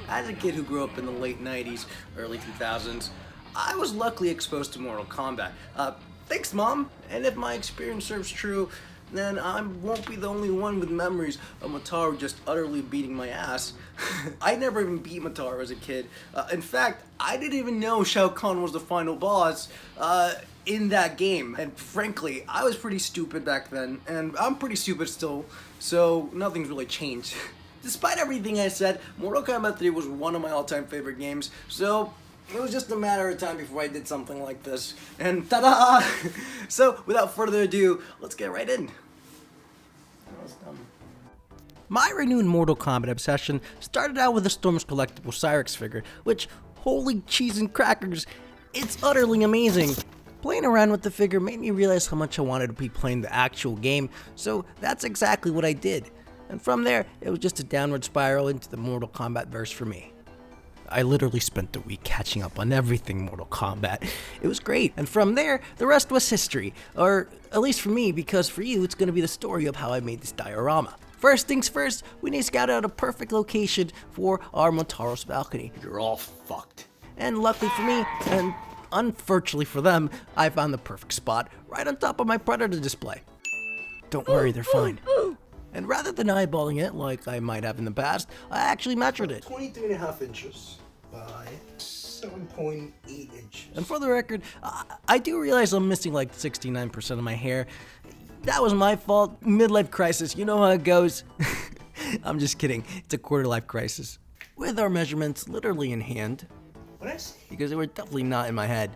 As a kid who grew up in the late 90s, early 2000s, I was luckily exposed to Mortal Kombat. Thanks, Mom! And if my experience serves true, then I won't be the only one with memories of Motaro just utterly beating my ass. I never even beat Motaro as a kid. In fact, I didn't even know Shao Kahn was the final boss in that game. And frankly, I was pretty stupid back then, and I'm pretty stupid still, so nothing's really changed. Despite everything I said, Mortal Kombat 3 was one of my all-time favorite games, so it was just a matter of time before I did something like this. And ta-da! So, without further ado, let's get right in. That was dumb. My renewed Mortal Kombat obsession started out with the Storm's collectible Cyrex figure, which, holy cheese and crackers, it's utterly amazing. Playing around with the figure made me realize how much I wanted to be playing the actual game, so that's exactly what I did. And from there, it was just a downward spiral into the Mortal Kombat verse for me. I literally spent the week catching up on everything Mortal Kombat. It was great, and from there, the rest was history. Or, at least for me, because for you, it's going to be the story of how I made this diorama. First things first, we need to scout out a perfect location for our Motaro's balcony. You're all fucked. And luckily for me, and unfortunately for them, I found the perfect spot, right on top of my Predator display. Don't worry, they're fine. And rather than eyeballing it like I might have in the past, I actually measured it. 23.5 inches by 7.8 inches. And for the record, I do realize I'm missing like 69% of my hair. That was my fault. Midlife crisis, you know how it goes. I'm just kidding. It's a quarter-life crisis. With our measurements literally in hand, because they were definitely not in my head,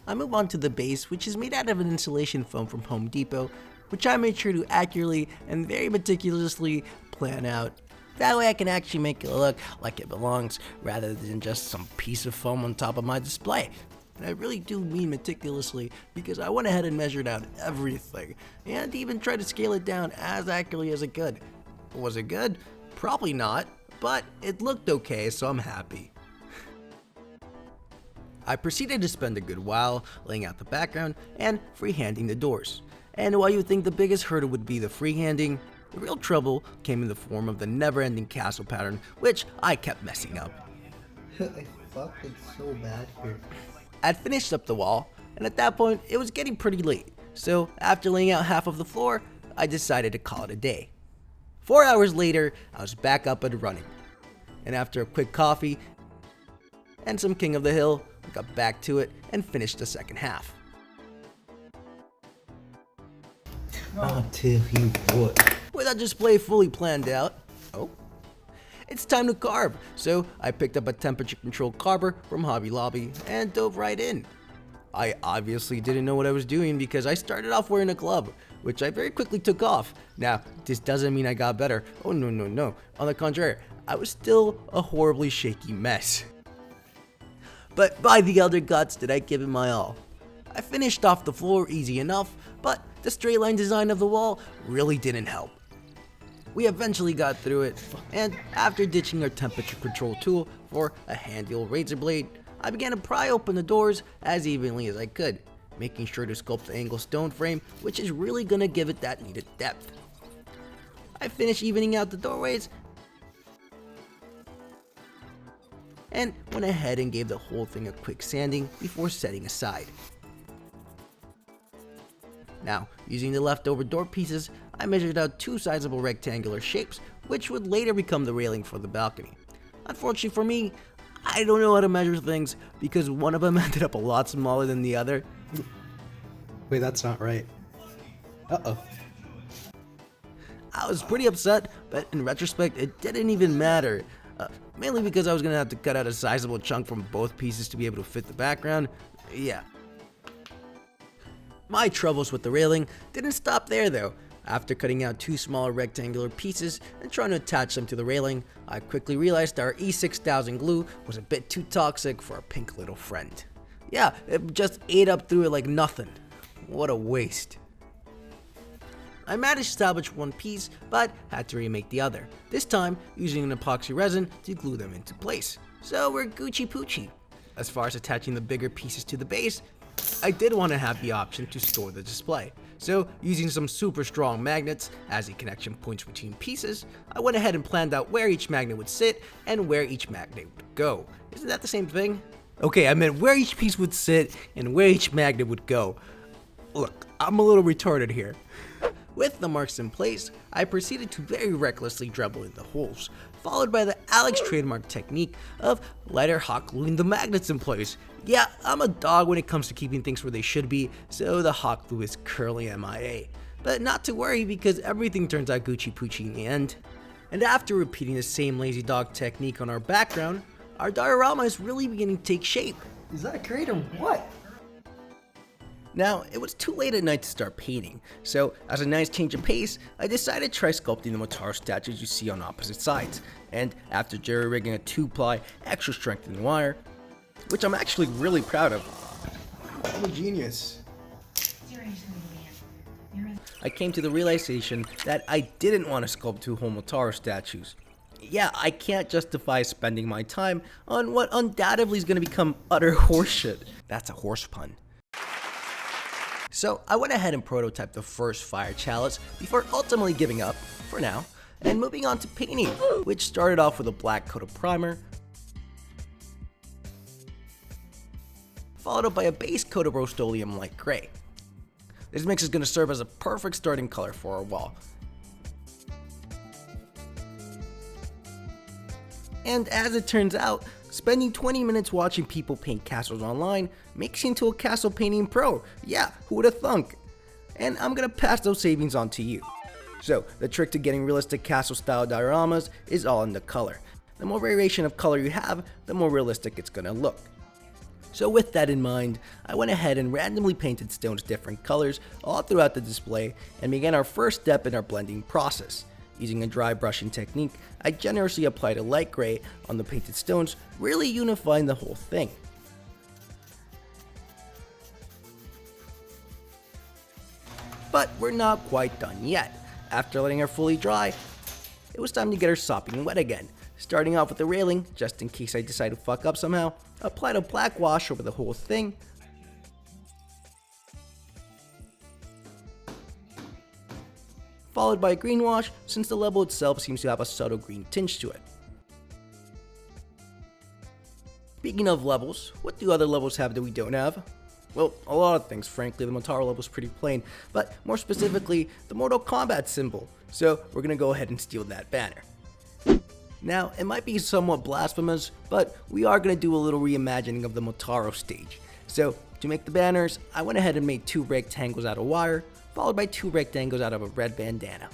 I move on to the base, which is made out of an insulation foam from Home Depot, which I made sure to accurately and very meticulously plan out. That way I can actually make it look like it belongs, rather than just some piece of foam on top of my display. And I really do mean meticulously, because I went ahead and measured out everything, and even tried to scale it down as accurately as I could. Was it good? Probably not, but it looked okay, so I'm happy. I proceeded to spend a good while laying out the background and freehanding the doors. And while you think the biggest hurdle would be the freehanding, the real trouble came in the form of the never-ending castle pattern, which I kept messing up. I fucked it so bad here. I'd finished up the wall, and at that point, it was getting pretty late. So after laying out half of the floor, I decided to call it a day. 4 hours later, I was back up and running. And after a quick coffee and some King of the Hill, I got back to it and finished the second half. I'll tell you what. With that display fully planned out, it's time to carve. So I picked up a temperature-controlled carver from Hobby Lobby and dove right in. I obviously didn't know what I was doing because I started off wearing a glove, which I very quickly took off. Now, this doesn't mean I got better. Oh no. On the contrary, I was still a horribly shaky mess. But by the other guts did I give it my all. I finished off the floor easy enough, but the straight line design of the wall really didn't help. We eventually got through it, and after ditching our temperature control tool for a handy old razor blade, I began to pry open the doors as evenly as I could, making sure to sculpt the angled stone frame, which is really gonna give it that needed depth. I finished evening out the doorways and went ahead and gave the whole thing a quick sanding before setting aside. Now, using the leftover door pieces, I measured out 2 sizable rectangular shapes, which would later become the railing for the balcony. Unfortunately for me, I don't know how to measure things because one of them ended up a lot smaller than the other. Wait, that's not right. Uh-oh. I was pretty upset, but in retrospect, it didn't even matter. Mainly because I was going to have to cut out a sizable chunk from both pieces to be able to fit the background. Yeah. My troubles with the railing didn't stop there though. After cutting out 2 smaller rectangular pieces and trying to attach them to the railing, I quickly realized our E6000 glue was a bit too toxic for our pink little friend. Yeah, it just ate up through it like nothing. What a waste. I managed to salvage one piece, but had to remake the other, this time using an epoxy resin to glue them into place. So we're Gucci Poochie. As far as attaching the bigger pieces to the base, I did want to have the option to store the display. So, using some super strong magnets as the connection points between pieces, I went ahead and planned out where each magnet would sit and where each magnet would go. Isn't that the same thing? Okay, I meant where each piece would sit and where each magnet would go. Look, I'm a little retarded here. With the marks in place, I proceeded to very recklessly dribble in the holes, followed by the Alex trademark technique of lighter hot gluing the magnets in place. Yeah, I'm a dog when it comes to keeping things where they should be, so the hot glue is currently MIA. But not to worry because everything turns out Gucci Poochie in the end. And after repeating the same lazy dog technique on our background, our diorama is really beginning to take shape. Is that a crate or what? Now, it was too late at night to start painting, so as a nice change of pace, I decided to try sculpting the Motaro statues you see on opposite sides. And after jerry-rigging a 2-ply extra strengthened wire, which I'm actually really proud of, I'm a genius. I came to the realization that I didn't want to sculpt 2 whole Motaro statues. Yeah, I can't justify spending my time on what undoubtedly is going to become utter horseshit. That's a horse pun. So I went ahead and prototyped the first fire chalice before ultimately giving up, for now, and moving on to painting, which started off with a black coat of primer, followed up by a base coat of Rust-Oleum light gray. This mix is going to serve as a perfect starting color for our wall. And as it turns out, spending 20 minutes watching people paint castles online makes you into a castle painting pro. Yeah, who would have thunk? And I'm gonna pass those savings on to you. So, the trick to getting realistic castle style dioramas is all in the color. The more variation of color you have, the more realistic it's gonna look. So with that in mind, I went ahead and randomly painted stones different colors all throughout the display and began our first step in our blending process. Using a dry brushing technique, I generously applied a light gray on the painted stones, really unifying the whole thing. But we're not quite done yet. After letting her fully dry, it was time to get her sopping wet again. Starting off with the railing, just in case I decide to fuck up somehow, applied a black wash over the whole thing, followed by a green wash since the level itself seems to have a subtle green tinge to it. Speaking of levels, what do other levels have that we don't have? Well, a lot of things, frankly. The Motaro level is pretty plain, but more specifically, the Mortal Kombat symbol. So we're gonna go ahead and steal that banner. Now, it might be somewhat blasphemous, but we are gonna do a little reimagining of the Motaro stage. So to make the banners, I went ahead and made 2 rectangles out of wire, followed by 2 rectangles out of a red bandana.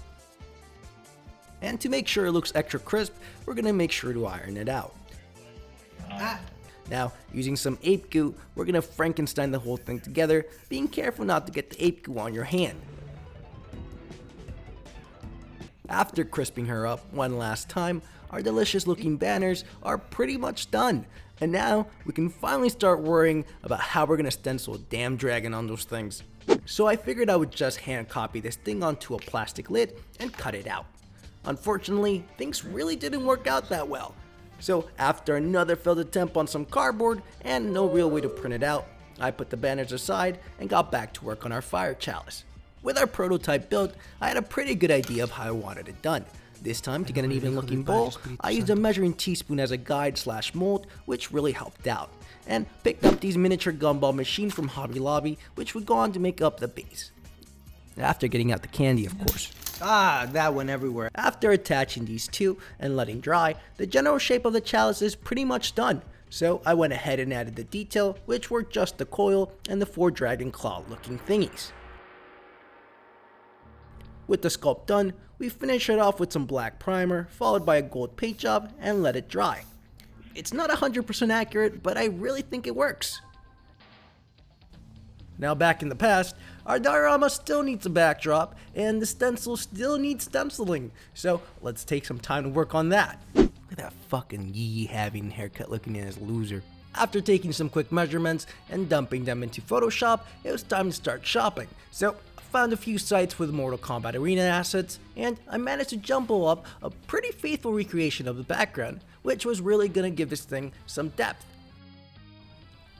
And to make sure it looks extra crisp, we're gonna make sure to iron it out. Now, using some ape goo, we're gonna Frankenstein the whole thing together, being careful not to get the ape goo on your hand. After crisping her up one last time, our delicious looking banners are pretty much done. And now, we can finally start worrying about how we're gonna stencil a damn dragon on those things. So I figured I would just hand copy this thing onto a plastic lid and cut it out. Unfortunately, things really didn't work out that well. So after another failed attempt on some cardboard and no real way to print it out, I put the banners aside and got back to work on our fire chalice. With our prototype built, I had a pretty good idea of how I wanted it done. This time, to get an even looking bowl, I used a measuring teaspoon as a guide / mold, which really helped out, and picked up these miniature gumball machines from Hobby Lobby, which would go on to make up the base. After getting out the candy, of course. That went everywhere. After attaching these two and letting dry, the general shape of the chalice is pretty much done. So I went ahead and added the detail, which were just the coil and the 4 dragon claw looking thingies. With the sculpt done, we finish it off with some black primer, followed by a gold paint job, and let it dry. It's not 100% accurate, but I really think it works. Now back in the past, our diorama still needs a backdrop, and the stencil still needs stenciling, so let's take some time to work on that. Look at that fucking yee having haircut looking ass loser. After taking some quick measurements and dumping them into Photoshop, it was time to start shopping. So I found a few sites with Mortal Kombat Arena assets, and I managed to jumble up a pretty faithful recreation of the background, which was really gonna give this thing some depth.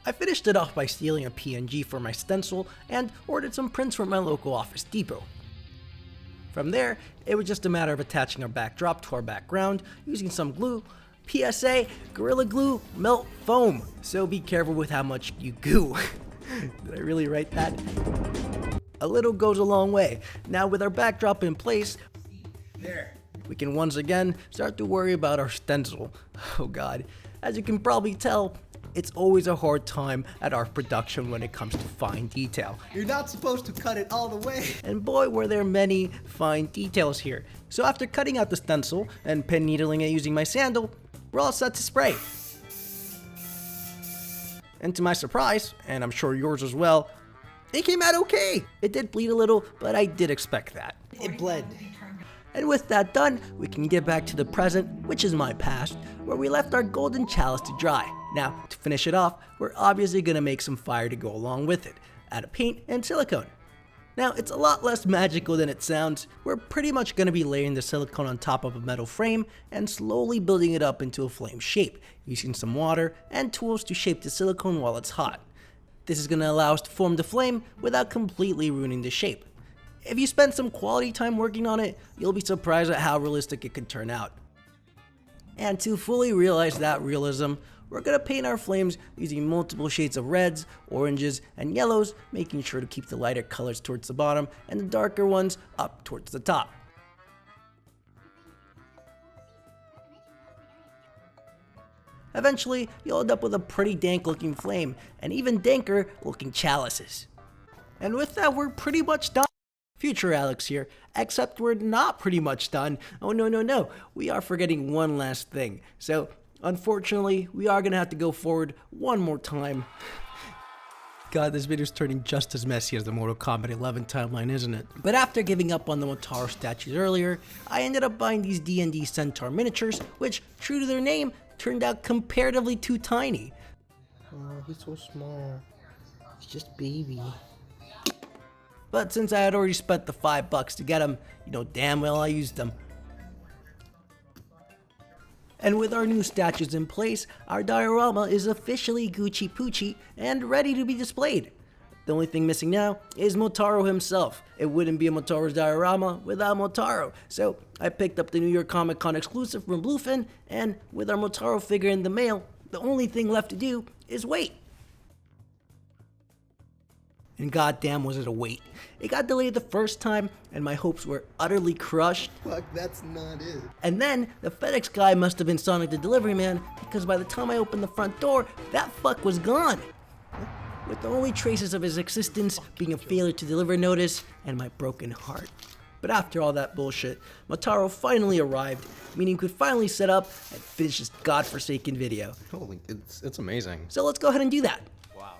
I finished it off by stealing a PNG for my stencil and ordered some prints from my local Office Depot. From there, it was just a matter of attaching our backdrop to our background using some glue. PSA, Gorilla Glue, melt foam, so be careful with how much you goo. Did I really write that? A little goes a long way. Now with our backdrop in place, we can once again start to worry about our stencil. Oh god, as you can probably tell, it's always a hard time at art production when it comes to fine detail. You're not supposed to cut it all the way. And boy were there many fine details here. So after cutting out the stencil and pen needling it using my sandal, we're all set to spray. And to my surprise, and I'm sure yours as well, it came out okay. It did bleed a little, but I did expect that. It bled. And with that done, we can get back to the present, which is my past, where we left our golden chalice to dry. Now, to finish it off, we're obviously gonna make some fire to go along with it, out of paint and silicone. Now, it's a lot less magical than it sounds. We're pretty much gonna be laying the silicone on top of a metal frame and slowly building it up into a flame shape, using some water and tools to shape the silicone while it's hot. This is gonna allow us to form the flame without completely ruining the shape. If you spend some quality time working on it, you'll be surprised at how realistic it can turn out. And to fully realize that realism, we're gonna paint our flames using multiple shades of reds, oranges, and yellows, making sure to keep the lighter colors towards the bottom and the darker ones up towards the top. Eventually, you'll end up with a pretty dank looking flame, and even danker looking chalices. And with that, we're pretty much done. Future Alex here, except we're not pretty much done. Oh no, we are forgetting one last thing. So, unfortunately, we are gonna have to go forward one more time. God, this video's turning just as messy as the Mortal Kombat 11 timeline, isn't it? But after giving up on the Motaro statues earlier, I ended up buying these D&D Centaur miniatures, which, true to their name, turned out comparatively too tiny. Oh, he's so small. He's just baby. But since I had already spent the $5 to get them, you know damn well I used them. And with our new statues in place, our diorama is officially Gucci Poochie and ready to be displayed. The only thing missing now is Motaro himself. It wouldn't be a Motaro's diorama without Motaro. So I picked up the New York Comic Con exclusive from Bluefin, and with our Motaro figure in the mail, the only thing left to do is wait. And goddamn was it a wait. It got delayed the first time, and my hopes were utterly crushed. Fuck, that's not it. And then, the FedEx guy must have been Sonic the Delivery Man, because by the time I opened the front door, that fuck was gone. With the only traces of his existence being a failure to deliver notice and my broken heart. But after all that bullshit, Motaro finally arrived, meaning we could finally set up and finish this godforsaken video. Holy, it's amazing. So let's go ahead and do that. Wow.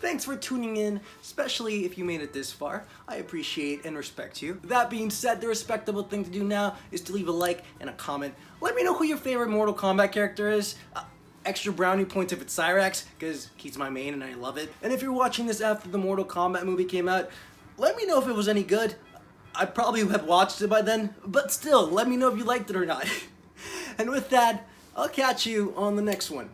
Thanks for tuning in, especially if you made it this far. I appreciate and respect you. That being said, the respectable thing to do now is to leave a like and a comment. Let me know who your favorite Mortal Kombat character is. Extra brownie points if it's Cyrex, because he's my main and I love it. And if you're watching this after the Mortal Kombat movie came out, let me know if it was any good. I probably have watched it by then, but still, let me know if you liked it or not. And with that, I'll catch you on the next one.